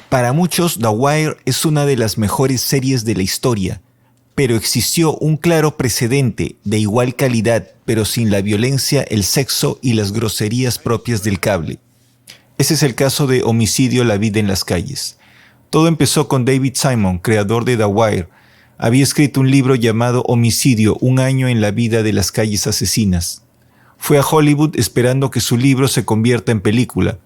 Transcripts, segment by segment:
Para muchos, The Wire es una de las mejores series de la historia, pero existió un claro precedente de igual calidad, pero sin la violencia, el sexo y las groserías propias del cable. Ese es el caso de Homicidio: La vida en las calles. Todo empezó con David Simon, creador de The Wire. Había escrito un libro llamado Homicidio: Un año en la vida de las calles asesinas. Fue a Hollywood esperando que su libro se convierta en película.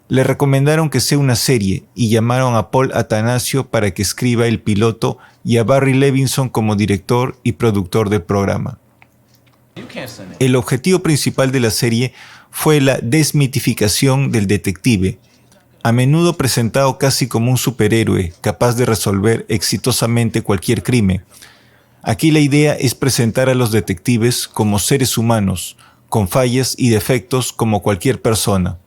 Le recomendaron que sea una serie y llamaron a Paul Attanasio para que escriba el piloto y a Barry Levinson como director y productor del programa. El objetivo principal de la serie fue la desmitificación del detective, a menudo presentado casi como un superhéroe capaz de resolver exitosamente cualquier crimen. Aquí la idea es presentar a los detectives como seres humanos, con fallas y defectos como cualquier persona.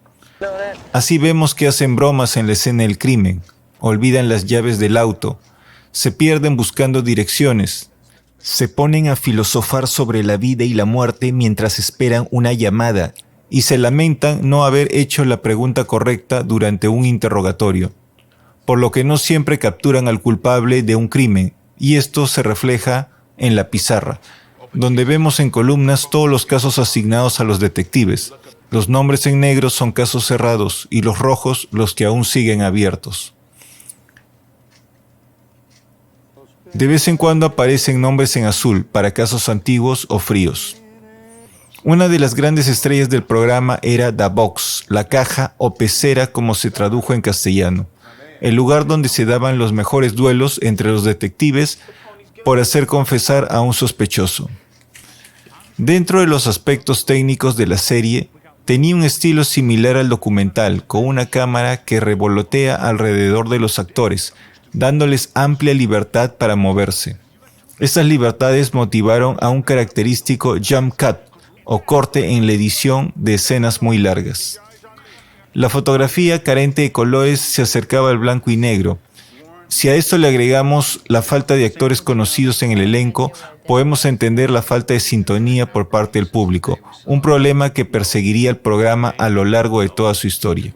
Así vemos que hacen bromas en la escena del crimen, olvidan las llaves del auto, se pierden buscando direcciones, se ponen a filosofar sobre la vida y la muerte mientras esperan una llamada y se lamentan no haber hecho la pregunta correcta durante un interrogatorio, por lo que no siempre capturan al culpable de un crimen, y esto se refleja en la pizarra, donde vemos en columnas todos los casos asignados a los detectives. Los nombres en negro son casos cerrados y los rojos los que aún siguen abiertos. De vez en cuando aparecen nombres en azul para casos antiguos o fríos. Una de las grandes estrellas del programa era The Box, la caja o pecera como se tradujo en castellano, el lugar donde se daban los mejores duelos entre los detectives por hacer confesar a un sospechoso. Dentro de los aspectos técnicos de la serie, tenía un estilo similar al documental, con una cámara que revolotea alrededor de los actores, dándoles amplia libertad para moverse. Estas libertades motivaron a un característico jump cut, o corte en la edición de escenas muy largas. La fotografía, carente de colores, se acercaba al blanco y negro. Si a esto le agregamos la falta de actores conocidos en el elenco, podemos entender la falta de sintonía por parte del público, un problema que perseguiría el programa a lo largo de toda su historia.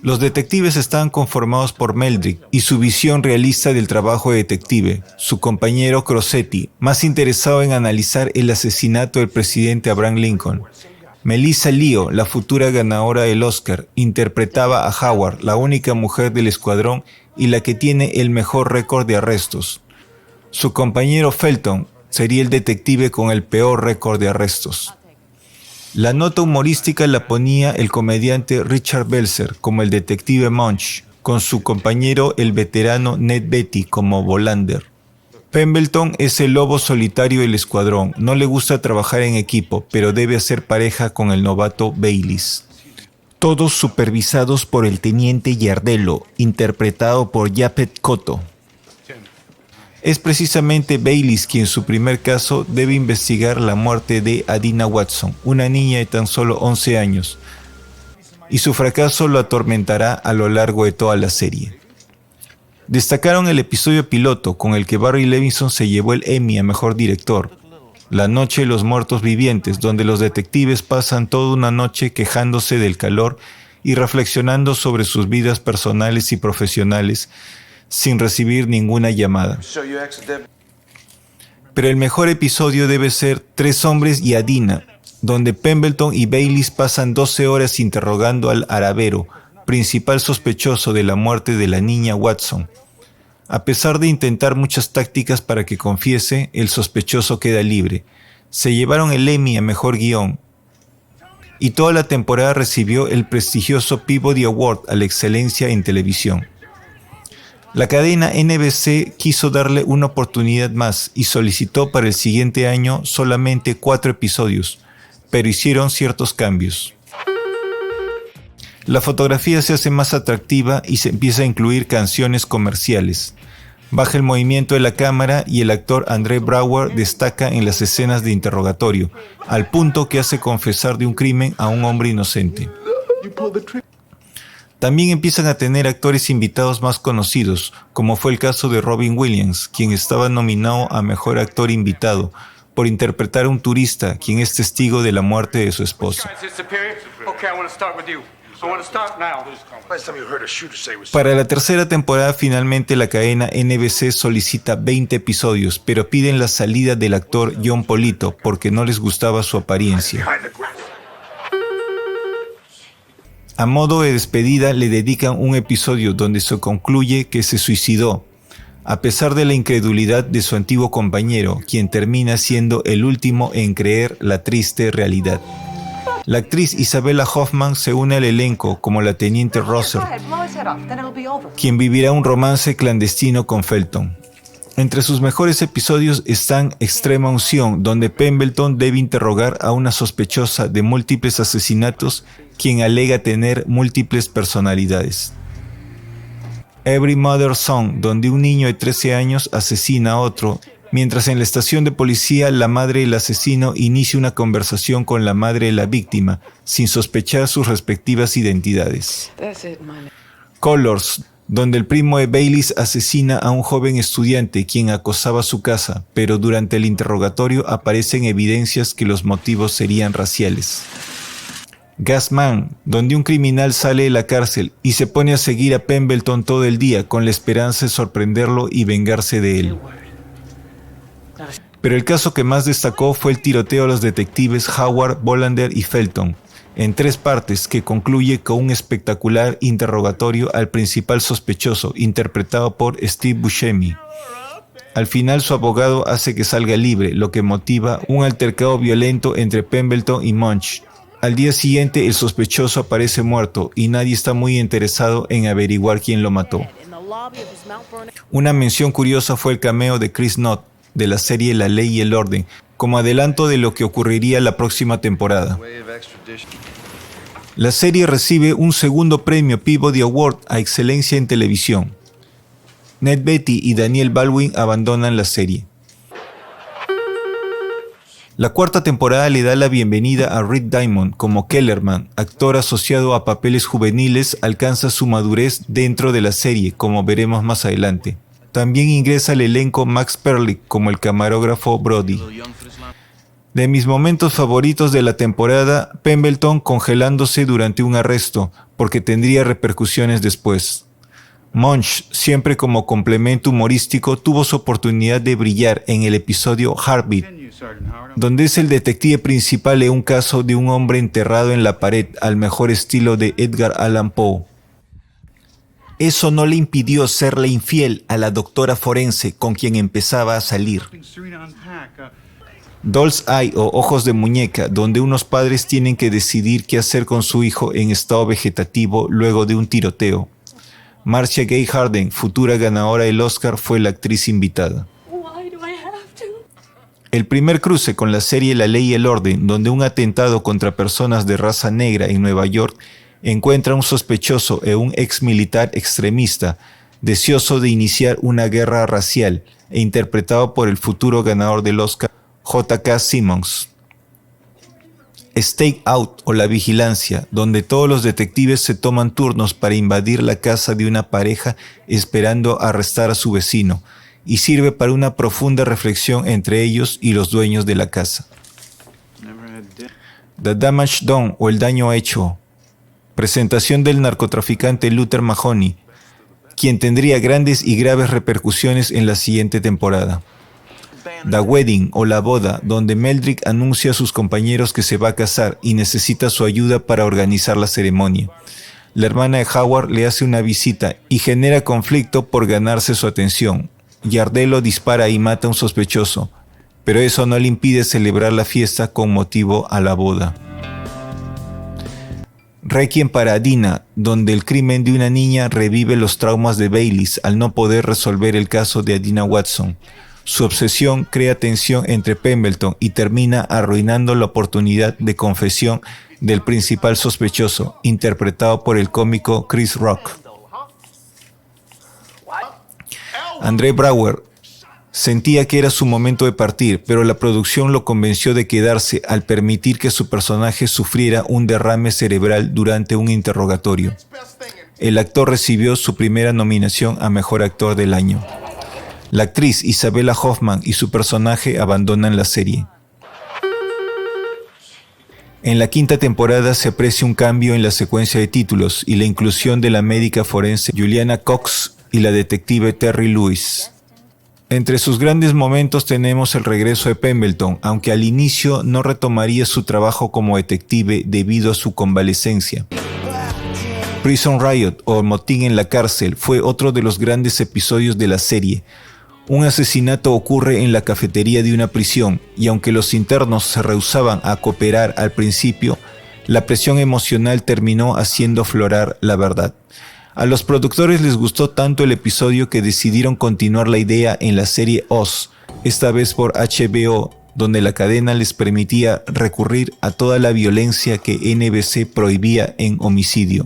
Los detectives estaban conformados por Meldrick y su visión realista del trabajo de detective, su compañero Crosetti, más interesado en analizar el asesinato del presidente Abraham Lincoln. Melissa Leo, la futura ganadora del Oscar, interpretaba a Howard, la única mujer del escuadrón y la que tiene el mejor récord de arrestos. Su compañero Felton sería el detective con el peor récord de arrestos. La nota humorística la ponía el comediante Richard Belzer como el detective Munch, con su compañero el veterano Ned Beatty como Bolander. Pemberton es el lobo solitario del escuadrón, no le gusta trabajar en equipo, pero debe hacer pareja con el novato Bayliss. Todos supervisados por el teniente Yardello, interpretado por Japhet Kotto. Es precisamente Bayliss quien en su primer caso debe investigar la muerte de Adina Watson, una niña de tan solo 11 años, y su fracaso lo atormentará a lo largo de toda la serie. Destacaron el episodio piloto, con el que Barry Levinson se llevó el Emmy a Mejor Director, La noche de los muertos vivientes, donde los detectives pasan toda una noche quejándose del calor y reflexionando sobre sus vidas personales y profesionales, sin recibir ninguna llamada. Pero el mejor episodio debe ser Tres hombres y Adina, donde Pemberton y Bayliss pasan 12 horas interrogando al aravero, principal sospechoso de la muerte de la niña Watson. A pesar de intentar muchas tácticas para que confiese, el sospechoso queda libre. Se llevaron el Emmy a Mejor Guión, y toda la temporada recibió el prestigioso Peabody Award a la excelencia en televisión. La cadena NBC quiso darle una oportunidad más y solicitó para el siguiente año solamente 4 episodios, pero hicieron ciertos cambios. La fotografía se hace más atractiva y se empieza a incluir canciones comerciales. Baja el movimiento de la cámara y el actor Andre Braugher destaca en las escenas de interrogatorio, al punto que hace confesar de un crimen a un hombre inocente. También empiezan a tener actores invitados más conocidos, como fue el caso de Robin Williams, quien estaba nominado a Mejor Actor Invitado, por interpretar a un turista, quien es testigo de la muerte de su esposa. Para la tercera temporada, finalmente la cadena NBC solicita 20 episodios, pero piden la salida del actor John Polito porque no les gustaba su apariencia. A modo de despedida, le dedican un episodio donde se concluye que se suicidó, a pesar de la incredulidad de su antiguo compañero, quien termina siendo el último en creer la triste realidad. La actriz Isabella Hoffman se une al elenco como la teniente Rosser, quien vivirá un romance clandestino con Felton. Entre sus mejores episodios están Extrema Unción, donde Pemberton debe interrogar a una sospechosa de múltiples asesinatos, quien alega tener múltiples personalidades. Every Mother's Son, donde un niño de 13 años asesina a otro, mientras en la estación de policía la madre del asesino inicia una conversación con la madre de la víctima, sin sospechar sus respectivas identidades. Colors, donde el primo de Baylis asesina a un joven estudiante quien acosaba su casa, pero durante el interrogatorio aparecen evidencias que los motivos serían raciales. Gasman, donde un criminal sale de la cárcel y se pone a seguir a Pemberton todo el día con la esperanza de sorprenderlo y vengarse de él. Pero el caso que más destacó fue el tiroteo a los detectives Howard, Bolander y Felton, en 3 partes, que concluye con un espectacular interrogatorio al principal sospechoso, interpretado por Steve Buscemi. Al final su abogado hace que salga libre, lo que motiva un altercado violento entre Pemberton y Munch. Al día siguiente el sospechoso aparece muerto y nadie está muy interesado en averiguar quién lo mató. Una mención curiosa fue el cameo de Chris Knott de la serie La Ley y el Orden, como adelanto de lo que ocurriría la próxima temporada. La serie recibe un segundo premio Peabody Award a excelencia en televisión. Ned Beatty y Daniel Baldwin abandonan la serie. La cuarta temporada le da la bienvenida a Rick Diamond como Kellerman, actor asociado a papeles juveniles, alcanza su madurez dentro de la serie, como veremos más adelante. También ingresa al elenco Max Perlich como el camarógrafo Brody. De mis momentos favoritos de la temporada, Pemberton congelándose durante un arresto, porque tendría repercusiones después. Munch, siempre como complemento humorístico, tuvo su oportunidad de brillar en el episodio Heartbeat, donde es el detective principal en un caso de un hombre enterrado en la pared al mejor estilo de Edgar Allan Poe. Eso no le impidió serle infiel a la doctora forense con quien empezaba a salir. Doll's Eye o Ojos de Muñeca, donde unos padres tienen que decidir qué hacer con su hijo en estado vegetativo luego de un tiroteo. Marcia Gay Harden, futura ganadora del Oscar, fue la actriz invitada. El primer cruce con la serie La Ley y el Orden, donde un atentado contra personas de raza negra en Nueva York encuentra a un sospechoso e un ex militar extremista, deseoso de iniciar una guerra racial, e interpretado por el futuro ganador del Oscar, J.K. Simmons. Stake Out o La Vigilancia, donde todos los detectives se toman turnos para invadir la casa de una pareja esperando arrestar a su vecino, y sirve para una profunda reflexión entre ellos y los dueños de la casa. The Damage Done o El Daño Hecho, presentación del narcotraficante Luther Mahoney, quien tendría grandes y graves repercusiones en la siguiente temporada. The Wedding o La Boda, donde Meldrick anuncia a sus compañeros que se va a casar y necesita su ayuda para organizar la ceremonia. La hermana de Howard le hace una visita y genera conflicto por ganarse su atención. Yardello dispara y mata a un sospechoso, pero eso no le impide celebrar la fiesta con motivo a la boda. Requiem para Adina, donde el crimen de una niña revive los traumas de Baylis al no poder resolver el caso de Adina Watson. Su obsesión crea tensión entre Pemberton y termina arruinando la oportunidad de confesión del principal sospechoso, interpretado por el cómico Chris Rock. André Braugher sentía que era su momento de partir, pero la producción lo convenció de quedarse al permitir que su personaje sufriera un derrame cerebral durante un interrogatorio. El actor recibió su primera nominación a Mejor Actor del Año. La actriz Isabella Hoffman y su personaje abandonan la serie. En la quinta temporada se aprecia un cambio en la secuencia de títulos y la inclusión de la médica forense Juliana Cox y la detective Terry Lewis. Entre sus grandes momentos tenemos el regreso de Pemberton, aunque al inicio no retomaría su trabajo como detective debido a su convalecencia. Prison Riot o Motín en la cárcel fue otro de los grandes episodios de la serie. Un asesinato ocurre en la cafetería de una prisión y aunque los internos se rehusaban a cooperar al principio, la presión emocional terminó haciendo aflorar la verdad. A los productores les gustó tanto el episodio que decidieron continuar la idea en la serie Oz, esta vez por HBO, donde la cadena les permitía recurrir a toda la violencia que NBC prohibía en Homicidio.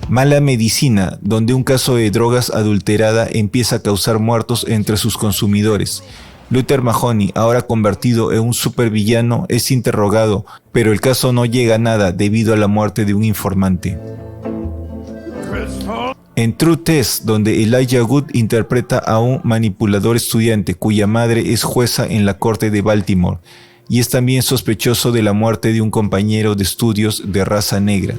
Mala Medicina, donde un caso de drogas adulterada empieza a causar muertos entre sus consumidores. Luther Mahoney, ahora convertido en un supervillano, es interrogado, pero el caso no llega a nada debido a la muerte de un informante. En True Test, donde Elijah Wood interpreta a un manipulador estudiante cuya madre es jueza en la corte de Baltimore y es también sospechoso de la muerte de un compañero de estudios de raza negra.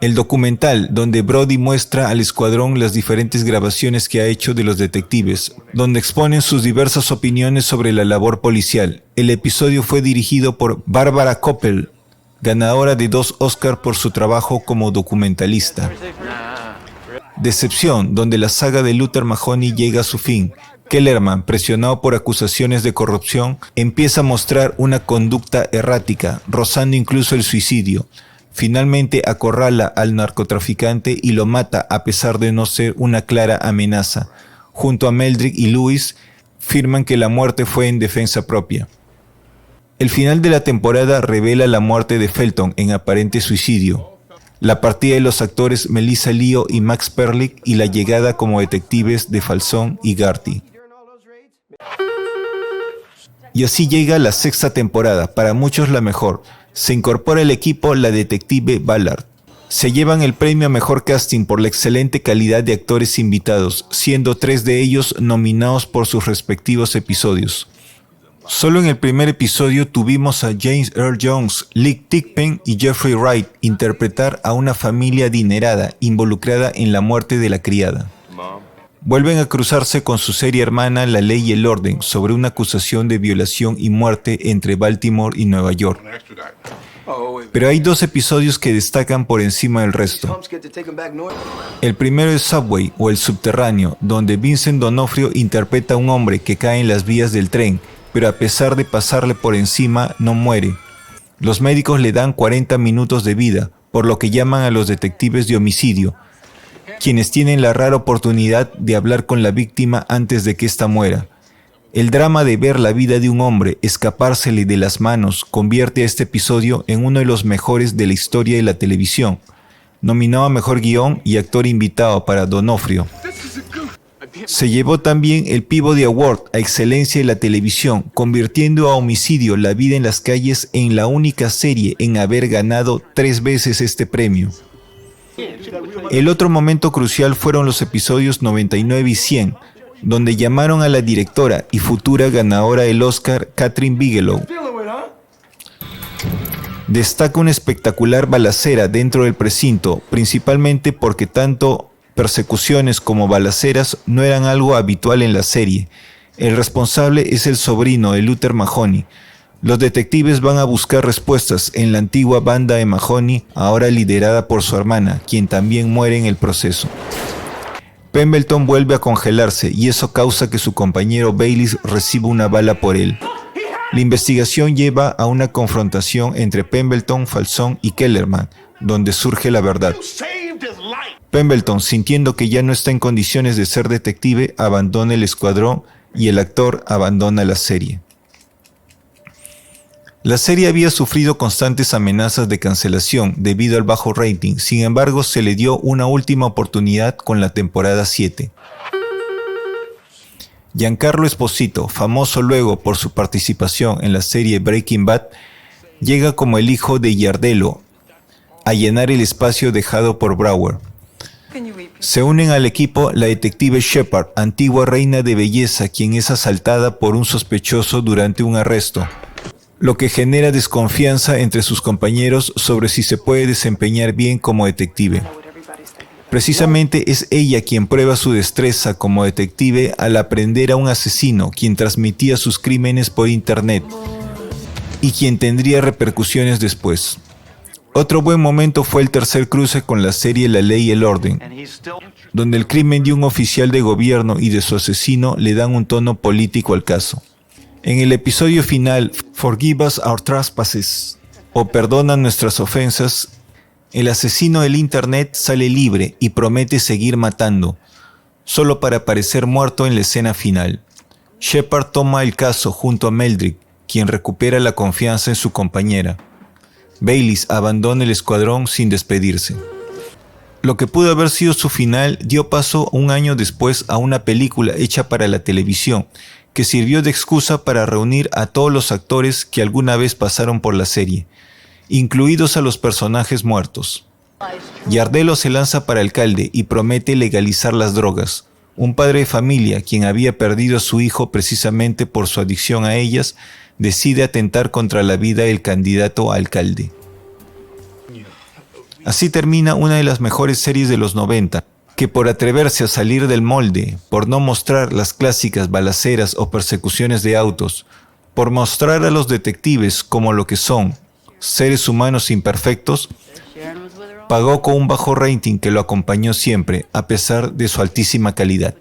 El documental, donde Brody muestra al escuadrón las diferentes grabaciones que ha hecho de los detectives, donde exponen sus diversas opiniones sobre la labor policial. El episodio fue dirigido por Barbara Koppel, ganadora de 2 Oscars por su trabajo como documentalista. Decepción, donde la saga de Luther Mahoney llega a su fin. Kellerman, presionado por acusaciones de corrupción, empieza a mostrar una conducta errática, rozando incluso el suicidio. Finalmente acorrala al narcotraficante y lo mata a pesar de no ser una clara amenaza. Junto a Meldrick y Lewis, firman que la muerte fue en defensa propia. El final de la temporada revela la muerte de Felton en aparente suicidio, la partida de los actores Melissa Leo y Max Perlich y la llegada como detectives de Falzón y Garty. Y así llega la 6ª temporada, para muchos la mejor. Se incorpora al equipo la detective Ballard. Se llevan el premio a mejor casting por la excelente calidad de actores invitados, siendo 3 de ellos nominados por sus respectivos episodios. Solo en el primer episodio tuvimos a James Earl Jones, Lee Thigpen y Jeffrey Wright interpretar a una familia adinerada involucrada en la muerte de la criada. Vuelven a cruzarse con su serie hermana La Ley y el Orden sobre una acusación de violación y muerte entre Baltimore y Nueva York. Pero hay 2 episodios que destacan por encima del resto. El primero es Subway o El Subterráneo, donde Vincent D'Onofrio interpreta a un hombre que cae en las vías del tren, pero a pesar de pasarle por encima no muere. Los médicos le dan 40 minutos de vida, por lo que llaman a los detectives de homicidio, quienes tienen la rara oportunidad de hablar con la víctima antes de que ésta muera. El drama de ver la vida de un hombre escapársele de las manos convierte a este episodio en uno de los mejores de la historia de la televisión. Nominado a Mejor Guión y Actor Invitado para D'Onofrio. Se llevó también el Peabody Award a Excelencia de la Televisión, convirtiendo a Homicidio, la vida en las calles en la única serie en haber ganado 3 veces este premio. El otro momento crucial fueron los episodios 99 y 100, donde llamaron a la directora y futura ganadora del Oscar, Kathryn Bigelow. Destaca una espectacular balacera dentro del precinto, principalmente porque tanto persecuciones como balaceras no eran algo habitual en la serie. El responsable es el sobrino de Luther Mahoney. Los detectives van a buscar respuestas en la antigua banda de Mahoney, ahora liderada por su hermana, quien también muere en el proceso. Pemberton vuelve a congelarse y eso causa que su compañero Bayliss reciba una bala por él. La investigación lleva a una confrontación entre Pemberton, Falzón y Kellerman, donde surge la verdad. Pemberton, sintiendo que ya no está en condiciones de ser detective, abandona el escuadrón y el actor abandona la serie. La serie había sufrido constantes amenazas de cancelación debido al bajo rating, sin embargo se le dio una última oportunidad con la temporada 7. Giancarlo Esposito, famoso luego por su participación en la serie Breaking Bad, llega como el hijo de Giardello a llenar el espacio dejado por Brower. Se unen al equipo la detective Shepard, antigua reina de belleza, quien es asaltada por un sospechoso durante un arresto. lo que genera desconfianza entre sus compañeros sobre si se puede desempeñar bien como detective. Precisamente es ella quien prueba su destreza como detective al aprender a un asesino quien transmitía sus crímenes por internet y quien tendría repercusiones después. Otro buen momento fue el tercer cruce con la serie La Ley y el Orden, donde el crimen de un oficial de gobierno y de su asesino le dan un tono político al caso. En el episodio final, Forgive Us Our Trespasses, o Perdona nuestras ofensas, el asesino del internet sale libre y promete seguir matando, solo para aparecer muerto en la escena final. Shepard toma el caso junto a Meldrick, quien recupera la confianza en su compañera. Bayliss abandona el escuadrón sin despedirse. Lo que pudo haber sido su final dio paso un año después a una película hecha para la televisión, que sirvió de excusa para reunir a todos los actores que alguna vez pasaron por la serie, incluidos a los personajes muertos. Yardello se lanza para alcalde y promete legalizar las drogas. Un padre de familia, quien había perdido a su hijo precisamente por su adicción a ellas, decide atentar contra la vida del candidato a alcalde. Así termina una de las mejores series de los 90, que por atreverse a salir del molde, por no mostrar las clásicas balaceras o persecuciones de autos, por mostrar a los detectives como lo que son, seres humanos imperfectos, pagó con un bajo rating que lo acompañó siempre, a pesar de su altísima calidad.